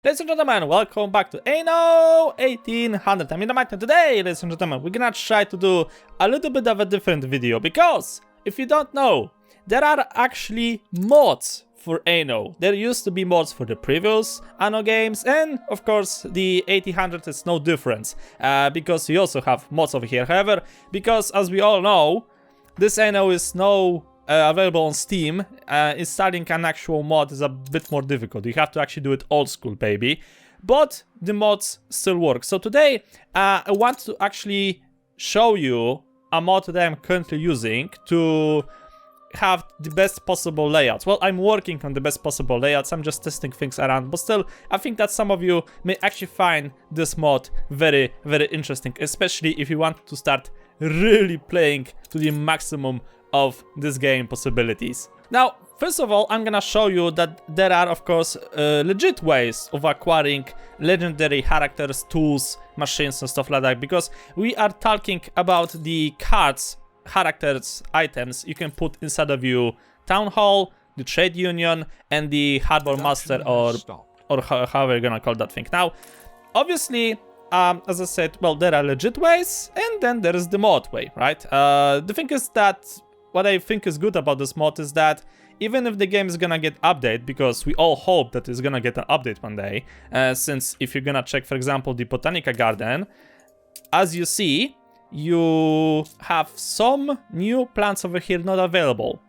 Ladies and gentlemen, welcome back to Anno 1800. I'm Npcs, and today, ladies and gentlemen, we're gonna try to do a little bit of a different video, because if you don't know, there are actually mods for Anno. There used to be mods for the previous Anno games, and of course the 1800 is no difference, because we also have mods over here. However, because as we all know, this Anno is available on Steam, installing an actual mod is a bit more difficult. You have to actually do it old school, baby. But the mods still work. So today, I want to actually show you a mod that I'm currently using to have the best possible layouts. Well, I'm working on the best possible layouts. I'm just testing things around. But still, I think that some of you may actually find this mod very, very interesting. Especially if you want to start really playing to the maximum of this game possibilities. Now, first of all, I'm gonna show you that there are, of course, legit ways of acquiring legendary characters, tools, machines, and stuff like that, because we are talking about the cards, characters, items you can put inside of your town hall, the trade union, and the harbor master, or however you're gonna call that thing. Now, obviously, as I said, well, there are legit ways, and then there is the mod way, right? The thing is that what I think is good about this mod is that even if the game is gonna get updated, because we all hope that it's gonna get an update one day, since if you're gonna check, for example, the Botanica Garden, as you see, you have some new plants over here not available.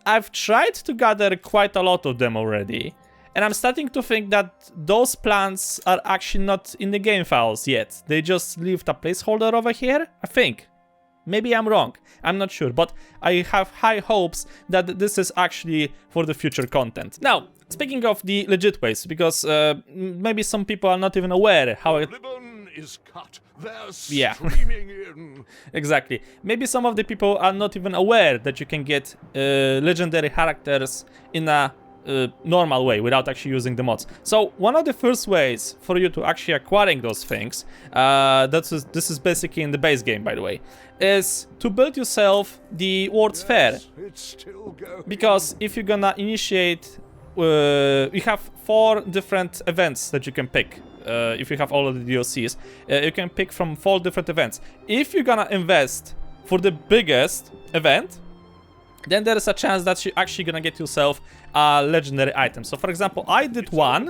I've tried to gather quite a lot of them already, and I'm starting to think that those plants are actually not in the game files yet. They just leave a placeholder over here, I think. Maybe I'm wrong, I'm not sure, but I have high hopes that this is actually for the future content. Now, speaking of the legit ways, because maybe some people are not even aware how it is cut. They're streaming in. Exactly. Maybe some of the people are not even aware that you can get legendary characters in a normal way without actually using the mods. So one of the first ways for you to actually acquiring those things, this is basically in the base game, by the way, is to build yourself the World's Fair. It's still going. Because if you're gonna initiate, you have 4 different events that you can pick. If you have all of the DLCs, you can pick from 4 different events. If you're gonna invest for the biggest event, then there is a chance that you're actually gonna get yourself a legendary item. So for example, I did one,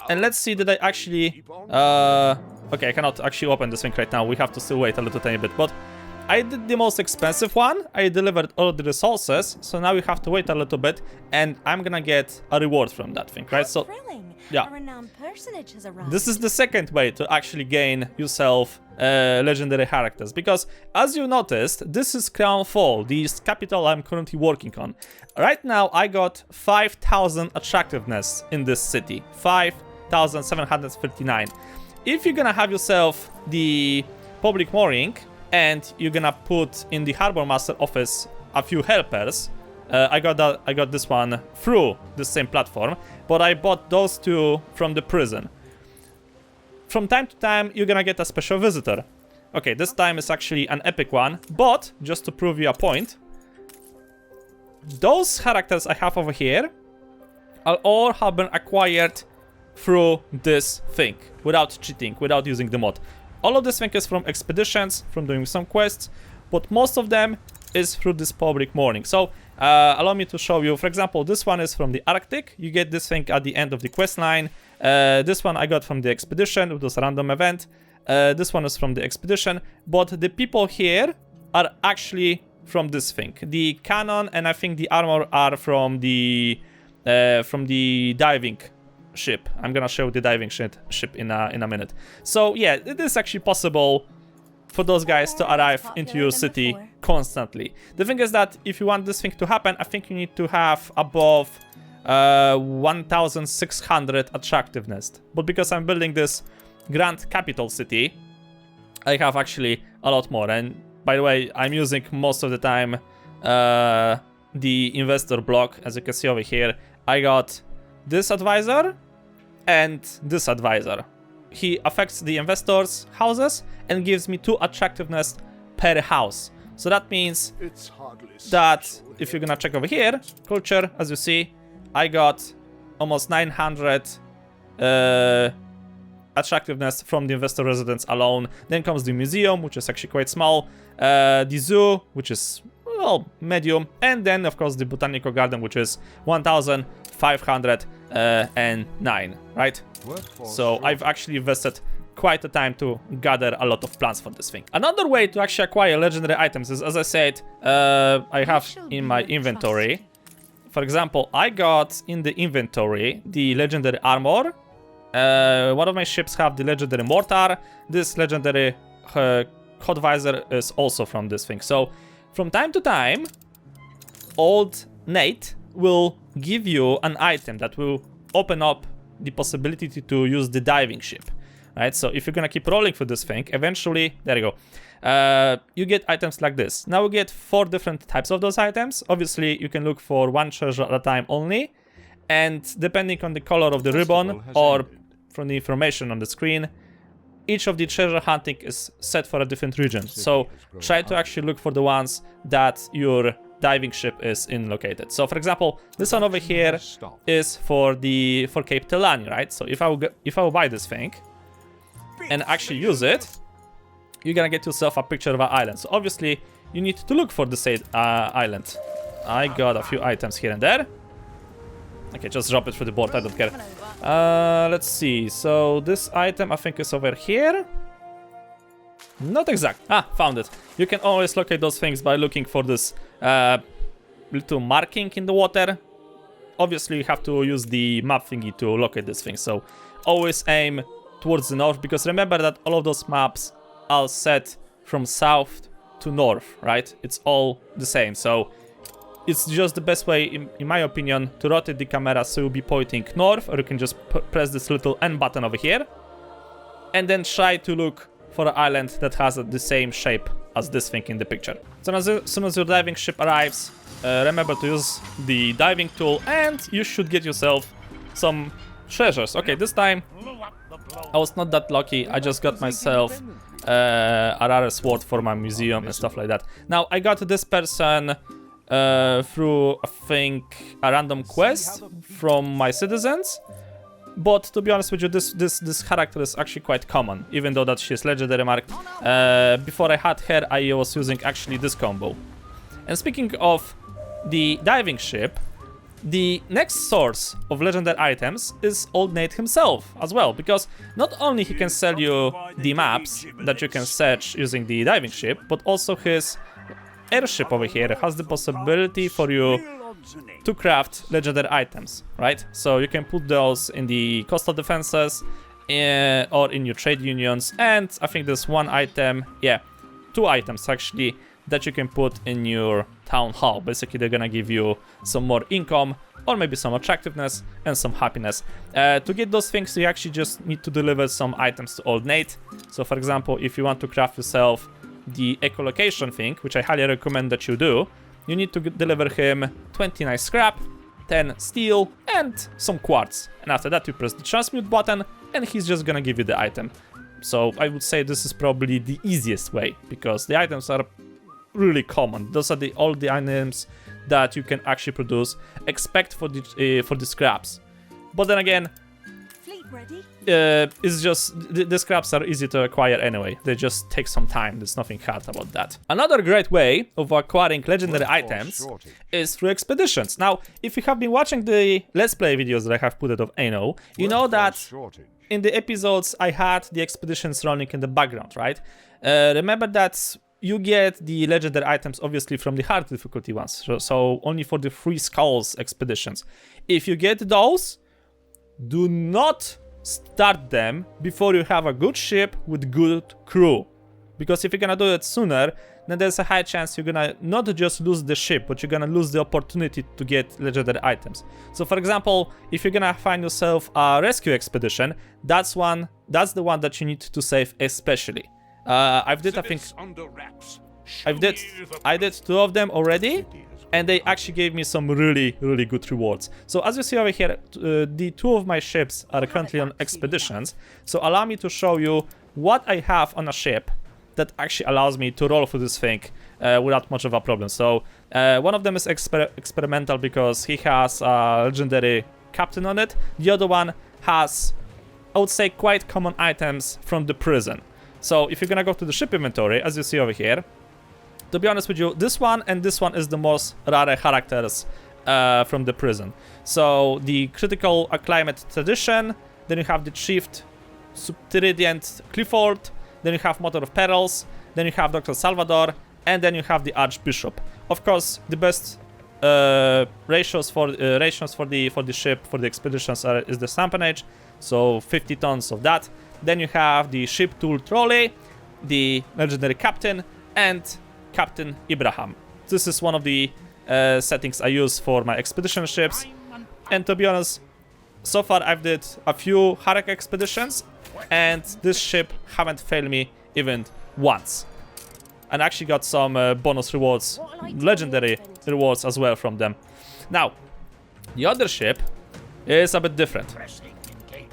and let's see that I actually okay, I cannot actually open this thing right now. We have to still wait a little tiny bit, but I did the most expensive one. I delivered all of the resources, so now we have to wait a little bit, and I'm gonna get a reward from that thing, right? So yeah, this is the second way to actually gain yourself legendary characters, because as you noticed, this is Crown Fall, the capital I'm currently working on. Right now I got 5,000 attractiveness in this city, 5,739. If you're gonna have yourself the public mooring and you're gonna put in the harbor master office a few helpers, I got this one through the same platform, but I bought those 2 from the prison. From time to time, you're gonna get a special visitor. Okay, this time is actually an epic one, but just to prove you a point, those characters I have over here all have been acquired through this thing, without cheating, without using the mod. All of this thing is from expeditions, from doing some quests, but most of them is through this public mooring. So allow me to show you. For example, this one is from the Arctic. You get this thing at the end of the quest line. This one I got from the expedition. It was a random event. This one is from the expedition, but the people here are actually from this thing. The cannon and I think the armor are from the diving ship. I'm gonna show the diving ship in a minute. So yeah, it is actually possible for those guys to arrive into your city constantly. The thing is that if you want this thing to happen, I think you need to have above 1,600 attractiveness. But because I'm building this grand capital city, I have actually a lot more. And by the way, I'm using most of the time the investor block. As you can see over here, I got this advisor and this advisor. He affects the investors' houses and gives me 2 attractiveness per house. So that means that if you're gonna check over here, culture, as you see, I got almost 900 attractiveness from the investor residence alone. Then comes the museum, which is actually quite small. The zoo, which is, well, medium. And then, of course, the botanical garden, which is 1,509, right? So I've actually invested quite a time to gather a lot of plants for this thing. Another way to actually acquire legendary items is, as I said, I have in my inventory. For example, I got in the inventory the legendary armor. One of my ships have the legendary mortar. This legendary hot visor is also from this thing. So from time to time, old Nate will give you an item that will open up the possibility to use the diving ship. Right, so if you're gonna keep rolling for this thing, eventually, there you go, you get items like this. Now you get 4 different types of those items. Obviously, you can look for 1 treasure at a time only, and depending on the color of the ribbon or from the information on the screen, each of the treasure hunting is set for a different region. So try to actually look for the ones that your diving ship is in located. So for example, this one over here is for Cape Telani, right? So if I will buy this thing and actually use it, you're gonna get yourself a picture of an island. So obviously, you need to look for the said island. I got a few items here and there. Okay, just drop it through the board, I don't care. Let's see, so this item I think is over here. Not exact. Ah, found it. You can always locate those things by looking for this little marking in the water. Obviously, you have to use the map thingy to locate this thing. So always aim towards the north, because remember that all of those maps are set from south to north, right? It's all the same. So it's just the best way, in my opinion, to rotate the camera so you'll be pointing north, or you can just press this little N button over here and then try to look for an island that has the same shape as this thing in the picture. So as soon as your diving ship arrives, remember to use the diving tool and you should get yourself some treasures. Okay, this time I was not that lucky. I just got myself a rare sword for my museum and stuff like that. Now, I got this person through, I think, a random quest from my citizens. But to be honest with you, this character is actually quite common, even though that she's legendary marked. Before I had her, I was using actually this combo. And speaking of the diving ship, the next source of legendary items is Old Nate himself as well, because not only he can sell you the maps that you can search using the diving ship, but also his airship over here has the possibility for you to craft legendary items, right? So you can put those in the coastal defenses or in your trade unions, and I think there's one item, yeah, 2 items actually, that you can put in your town hall. Basically, they're gonna give you some more income, or maybe some attractiveness and some happiness. To get those things, you actually just need to deliver some items to Old Nate. So for example, if you want to craft yourself the echolocation thing, which I highly recommend that you do, you need to deliver him 29 scrap, 10 steel, and some quartz. And after that, you press the transmute button, and he's just gonna give you the item. So I would say this is probably the easiest way, because the items are really common. Those are all the items that you can actually produce, except for the scraps. But then again, it's just the scraps are easy to acquire anyway. They just take some time. There's nothing hard about that. Another great way of acquiring legendary items is through expeditions. Now, if you have been watching the Let's Play videos that I have put out of Anno, you know that in the episodes I had the expeditions running in the background, right? Remember that you get the legendary items obviously from the hard difficulty ones, so only for the 3 skulls expeditions. If you get those, do not start them before you have a good ship with good crew, because if you're gonna do it sooner, then there's a high chance you're gonna not just lose the ship, but you're gonna lose the opportunity to get legendary items. So for example, if you're gonna find yourself a rescue expedition, that's the one that you need to save especially. I did 2 of them already, and they actually gave me some really good rewards. So as you see over here, the 2 of my ships are currently on expeditions. So allow me to show you what I have on a ship that actually allows me to roll through this thing without much of a problem. So one of them is experimental because he has a legendary captain on it. The other one has I would say, quite common items from the prison. So if you're gonna go to the ship inventory, as you see over here, to be honest with you, this one and this one is the most rare characters from the prison. So the critical acclimate tradition, then you have the chief subterranean Clifford, then you have Mother of Perils, then you have Dr. Salvador, and then you have the Archbishop. Of course, the best ratios for the ship for the expeditions is the sampanage, so 50 tons of that. Then you have the ship tool trolley, the legendary captain, and Captain Ibrahim. This is one of the settings I use for my expedition ships, and to be honest, so far I've did a few Harek expeditions, and this ship haven't failed me even once. And actually got some bonus rewards, legendary rewards as well from them. Now, the other ship is a bit different.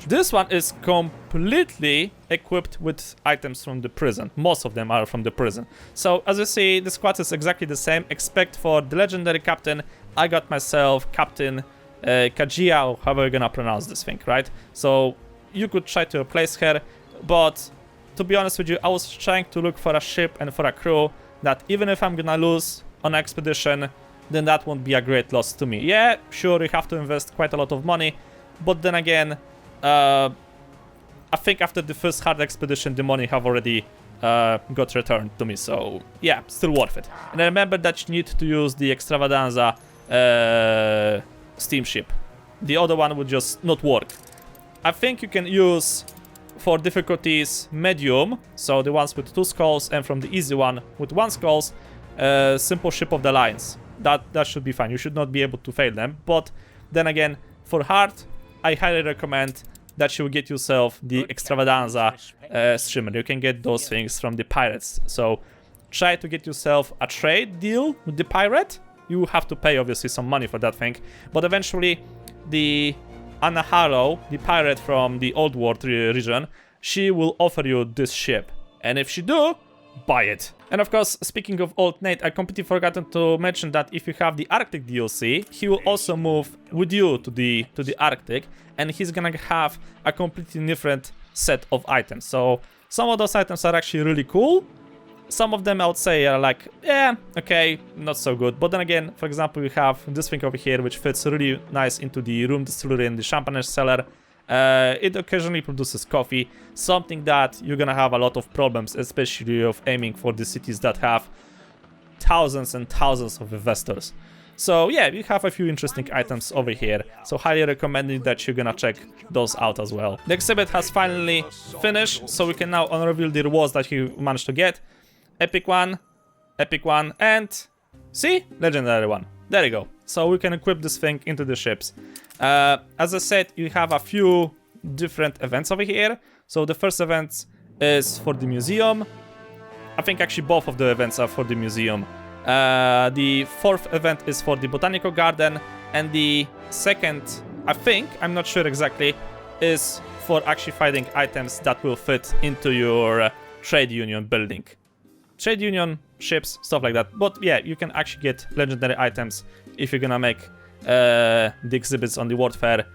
This one is completely equipped with items from the prison. Most of them are from the prison. So, as you see, the squad is exactly the same, except for the legendary captain. I got myself Captain Kajia, or however you're gonna pronounce this thing, right? So, you could try to replace her, but to be honest with you, I was trying to look for a ship and for a crew that even if I'm gonna lose on an expedition, then that won't be a great loss to me. Yeah, sure, you have to invest quite a lot of money, but then again, I think after the first hard expedition, the money have already got returned to me, so yeah, still worth it. And I remember that you need to use the Extravaganza steamship. The other one would just not work. I think you can use, for difficulties, medium, so the ones with 2 skulls, and from the easy one with 1 skulls, simple ship of the lines. That should be fine. You should not be able to fail them. But then again, for hard, I highly recommend that you get yourself the Extravaganza streamer. You can get those things from the pirates. So try to get yourself a trade deal with the pirate. You have to pay obviously some money for that thing, but eventually the Anaharo, the pirate from the Old World region, she will offer you this ship, and if she do, buy it. And of course, speaking of Old Nate, I completely forgotten to mention that if you have the Arctic DLC, he will also move with you to the Arctic, and he's gonna have a completely different set of items. So some of those items are actually really cool. Some of them I would say are like, yeah, okay, not so good. But then again, for example, we have this thing over here, which fits really nice into the room distillery and the champagne cellar. It occasionally produces coffee, something that you're gonna have a lot of problems, especially of aiming for the cities that have thousands and thousands of investors. So yeah, we have a few interesting items over here, so highly recommended that you're gonna check those out as well. The exhibit has finally finished, so we can now unreveal the rewards that you managed to get. Epic one, and see, legendary one. There you go. So we can equip this thing into the ships. As I said, you have a few different events over here. So the first event is for the museum. I think actually both of the events are for the museum. The fourth event is for the botanical garden, and the second, I think, I'm not sure exactly, is for actually finding items that will fit into your trade union building. Trade union, ships, stuff like that. But yeah, you can actually get legendary items if you're gonna make the exhibits on the World Fair.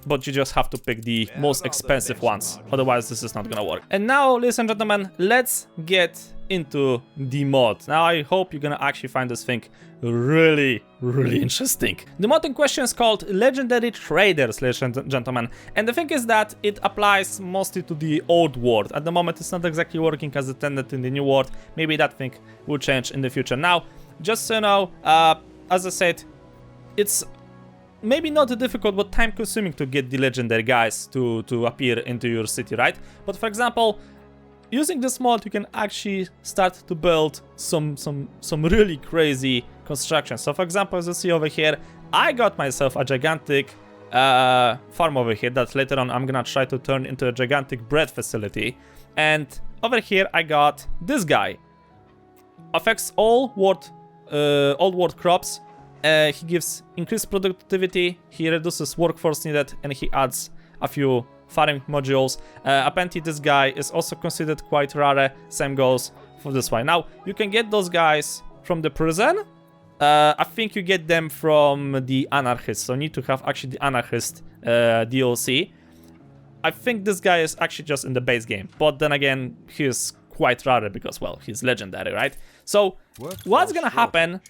But you just have to pick the most expensive ones, otherwise this is not gonna work. And now, ladies and gentlemen, let's get into the mod. Now I hope you're gonna actually find this thing really interesting. The mod in question is called Legendary Traders, ladies and gentlemen, and the thing is that it applies mostly to the old world. At the moment it's not exactly working as intended in the new world. Maybe that thing will change in the future. Now, just so you know, as I said, it's maybe not difficult, but time consuming to get the legendary guys to appear into your city, right? But for example, using this mod, you can actually start to build some really crazy construction. So for example, as you see over here, I got myself a gigantic farm over here that later on I'm gonna try to turn into a gigantic bread facility. And over here I got this guy. Affects all old world crops. He gives increased productivity, he reduces workforce needed, and he adds a few farming modules. Apparently this guy is also considered quite rare, same goes for this one. Now, you can get those guys from the prison. I think you get them from the Anarchist, so you need to have actually the Anarchist DLC. I think this guy is actually just in the base game, but then again, he's quite rare because, well, he's legendary, right? So, what's gonna happen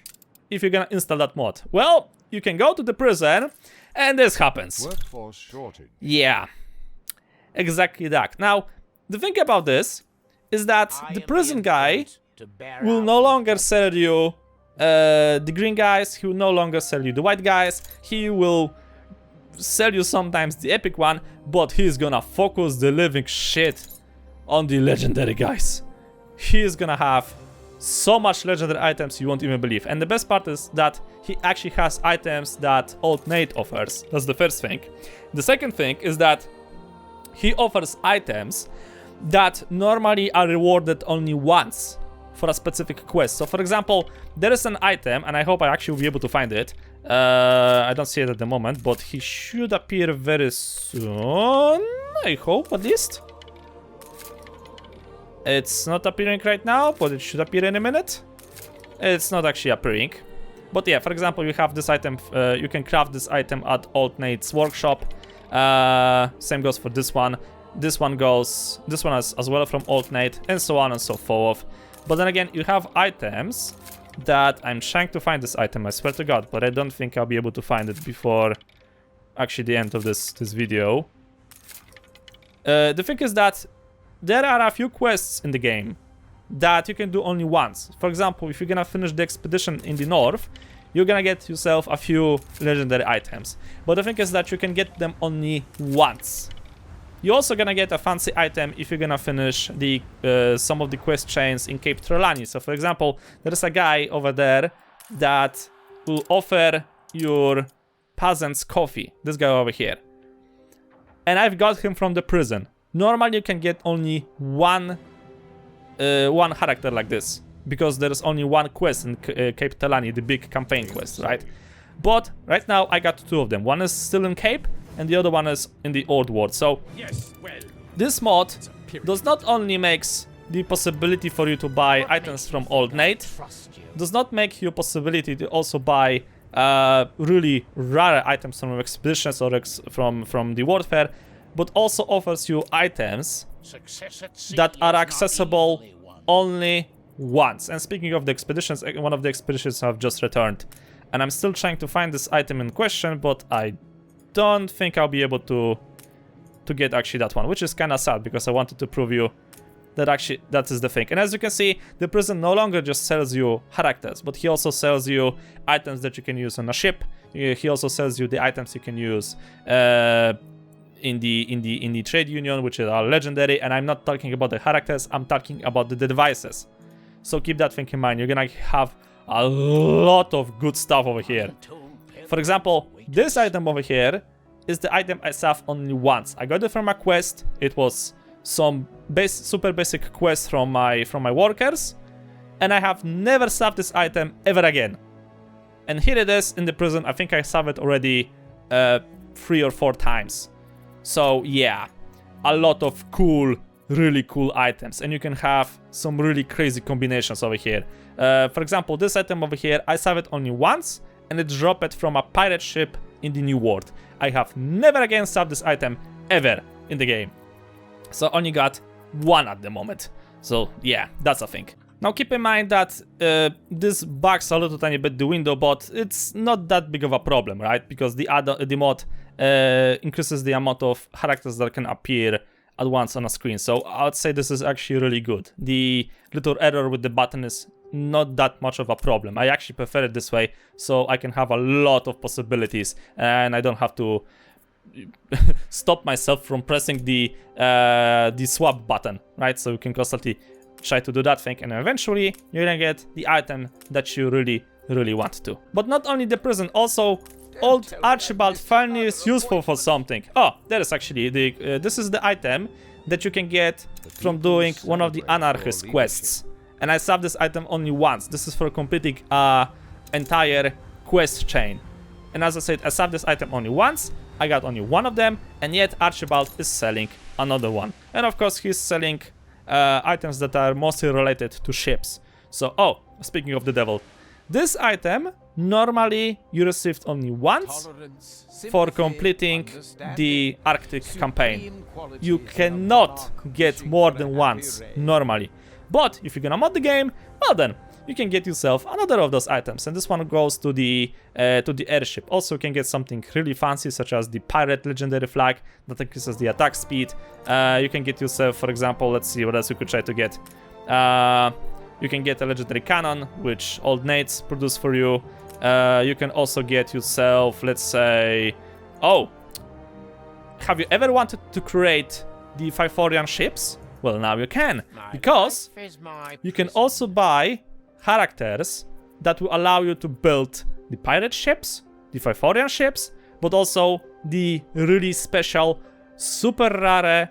if you're gonna install that mod? Well, you can go to the prison, and this happens. Workforce shortage. Yeah, exactly that. Now, the thing about this is that the prison guy will no longer sell you the green guys, he will no longer sell you the white guys, he will sell you sometimes the epic one, but he's gonna focus the living shit on the legendary guys. He is gonna have so much legendary items you won't even believe. And the best part is that he actually has items that Old Nate offers. That's the first thing. The second thing is that he offers items that normally are rewarded only once for a specific quest. So for example, there is an item, and I hope I actually will be able to find it. I don't see it at the moment, but he should appear very soon, I hope, at least. It's not appearing right now, but it should appear in a minute. It's not actually appearing. But yeah, for example, you have this item, you can craft this item at Old Nate's workshop. Same goes for this one. This one is as well from Old Nate, and so on and so forth. But then again, you have items that I'm trying to find this item, I swear to God, but I don't think I'll be able to find it before actually the end of this video. The thing is that there are a few quests in the game that you can do only once. For example, if you're gonna finish the expedition in the north, you're gonna get yourself a few legendary items. But the thing is that you can get them only once. You're also gonna get a fancy item if you're gonna finish the some of the quest chains in Cape Trelawney. So for example, there is a guy over there that will offer your peasants coffee. This guy over here. And I've got him from the prison. Normally you can get only one character like this, because there is only one quest in Cape Trelawney, the big campaign quest, right? But right now I got two of them. One is still in Cape, and the other one is in the Old World. So this mod does not only makes the possibility for you to buy items from Old Nate, does not make you a possibility to also buy really rare items from expeditions or from the warfare, but also offers you items that are accessible only once. And speaking of the expeditions, one of the expeditions have just returned, and I'm still trying to find this item in question, but I don't think I'll be able to get actually that one, which is kind of sad, because I wanted to prove you that actually that is the thing. And as you can see, the prison no longer just sells you characters, but he also sells you items that you can use on a ship. He also sells you the items you can use in the trade union, which are legendary. And I'm not talking about the characters, I'm talking about the devices. So keep that thing in mind. You're gonna have a lot of good stuff over here. For example, this item over here is the item I saved only once. I got it from a quest. It was some super basic quest from my workers, and I have never saved this item ever again. And here it is in the prison. I think I saved it already 3 or 4 times. So yeah, a lot of cool, really cool items, and you can have some really crazy combinations over here. For example, this item over here, I saved it only once, and it dropped it from a pirate ship in the New World. I have never again saved this item ever in the game. So only got one at the moment. So yeah, that's a thing. Now keep in mind that this bugs a little tiny bit the window, but it's not that big of a problem, right? Because the mod increases the amount of characters that can appear at once on a screen. So I would say this is actually really good. The little error with the button is not that much of a problem. I actually prefer it this way, so I can have a lot of possibilities, and I don't have to stop myself from pressing the swap button, right? So you can constantly try to do that thing, and eventually you're gonna get the item that you really want to. But not only the prison, also Old Archibald finally is useful for something. Oh, there is actually the this is the item that you can get from doing one of the anarchist quests. And I saved this item only once. This is for completing entire quest chain. And as I said, I saved this item only once. I got only one of them, and yet Archibald is selling another one. And of course, he's selling items that are mostly related to ships. So, oh, speaking of the devil, this item normally you received only once for completing the Arctic campaign. You cannot get more than once normally. But if you're gonna mod the game, well then, you can get yourself another of those items, and this one goes to the airship. Also, you can get something really fancy, such as the pirate legendary flag that increases the attack speed. You can get yourself, for example, let's see what else you could try to get. You can get a legendary cannon, which old Nates produce for you. You can also get yourself, let's say, oh, have you ever wanted to create the Phyphorian ships? Well, now you can, because you can also buy characters that will allow you to build the pirate ships, the Phyphorian ships, but also the really special, super rare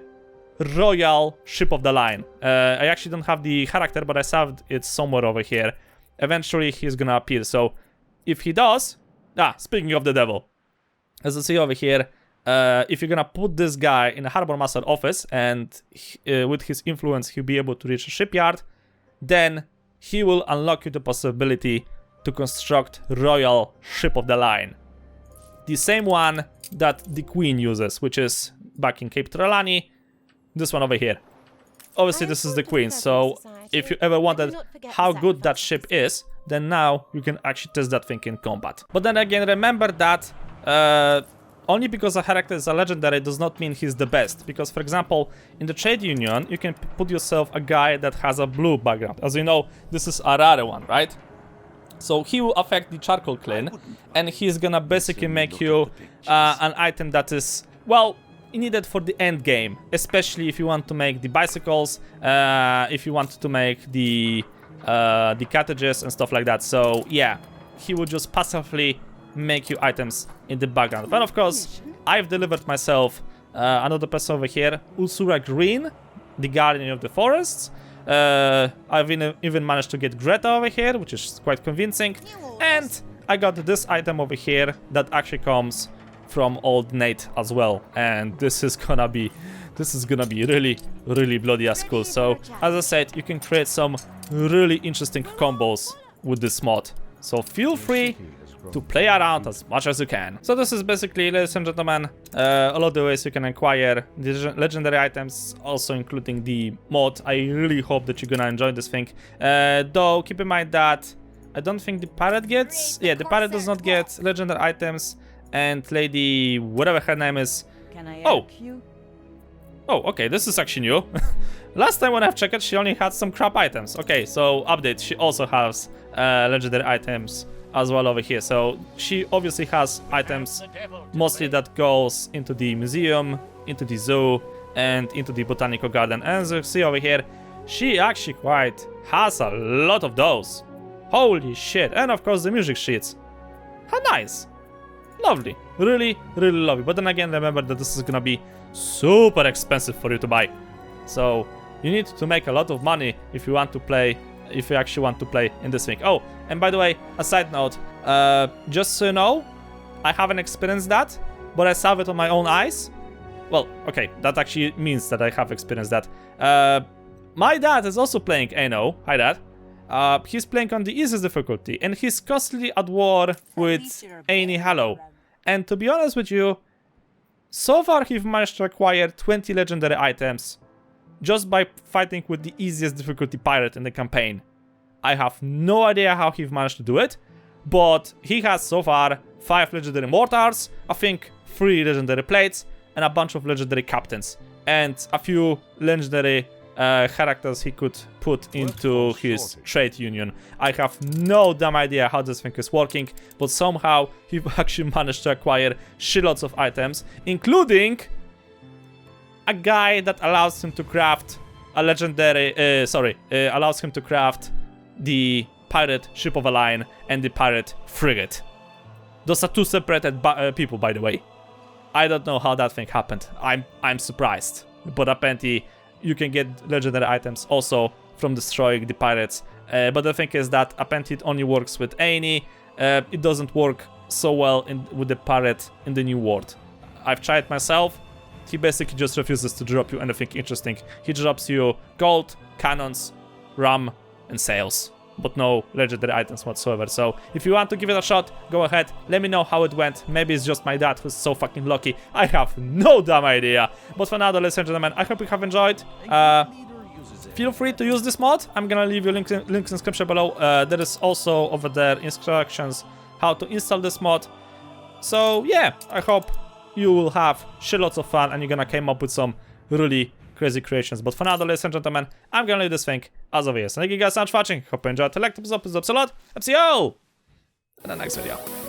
royal ship of the line. I actually don't have the character, but I saved it somewhere over here. Eventually he's gonna appear, so if he does... speaking of the devil, as you see over here, if you're gonna put this guy in a harbor master office, and with his influence he'll be able to reach a shipyard, then he will unlock you the possibility to construct royal ship of the line. The same one that the queen uses, which is back in Cape Trelawney, this one over here. Obviously this is the queen, so if you ever wondered how good that ship is, then now you can actually test that thing in combat. But then again, remember that only because a character is a legendary does not mean he's the best. Because, for example, in the trade union, you can put yourself a guy that has a blue background. As you know, this is a rare one, right? So he will affect the charcoal clean, and he's gonna basically make you an item that is, well, needed for the end game. Especially if you want to make the bicycles, if you want to make the cottages and stuff like that. So yeah, he will just passively make you items in the background. But of course, I've delivered myself another person over here, Ursula Green, the guardian of the forests. I've even managed to get Greta over here, which is quite convincing. And I got this item over here that actually comes from old Nate as well. And this is gonna be really, really bloody as cool. So as I said, you can create some really interesting combos with this mod. So feel free to play around as much as you can. So this is basically, ladies and gentlemen, all of the ways you can acquire the legendary items, also including the mod. I really hope that you're gonna enjoy this thing. Though keep in mind that I don't think the pirate gets, the pirate does not get legendary items, and lady whatever her name is, okay, this is actually new. Last time when I've checked, she only had some crap items. Okay, so update, she also has legendary items as well over here. So she obviously has items mostly that goes into the museum, into the zoo, and into the botanical garden. And as you see over here, she actually quite has a lot of those. Holy shit. And of course the music sheets. How nice. Lovely. Really, really lovely. But then again, remember that this is gonna be super expensive for you to buy. So you need to make a lot of money if you want to play, if you actually want to play in this thing. Oh, and by the way, a side note, just so you know, I haven't experienced that, but I saw it on my own eyes. Well, okay, that actually means that I have experienced that. My dad is also playing Anno. Hi, Dad. He's playing on the easiest difficulty, and he's constantly at war with Annie Hallow. And to be honest with you, so far he's managed to acquire 20 legendary items just by fighting with the easiest difficulty pirate in the campaign. I have no idea how he managed to do it, but he has so far 5 legendary mortars, I think 3 legendary plates, and a bunch of legendary captains, and a few legendary characters he could put into his trade union. I have no damn idea how this thing is working, but somehow he actually managed to acquire shitloads of items, including a guy that allows him to craft a legendary, allows him to craft the pirate ship of a line and the pirate frigate. Those are 2 separated people, by the way. I don't know how that thing happened. I'm surprised, but apparently you can get legendary items also from destroying the pirates. But the thing is that apparently it only works with Annie. It doesn't work so well with the pirate in the New World. I've tried myself. He basically just refuses to drop you anything interesting. He drops you gold, cannons, rum, and sails. but no legendary items whatsoever. So if you want to give it a shot, go ahead, let me know how it went. Maybe it's just my dad who's so fucking lucky. I have no damn idea. But for now, ladies and gentlemen, I hope you have enjoyed. Feel free to use this mod. I'm gonna leave you links in the description below. There is also over there instructions how to install this mod. So yeah, I hope you will have shitloads of fun and you're gonna come up with some really crazy creations. But for now, ladies and gentlemen, I'm gonna leave this thing as always. Thank you guys so much for watching. Hope you enjoyed. Like the episode, a lot. I'll see you in the next video.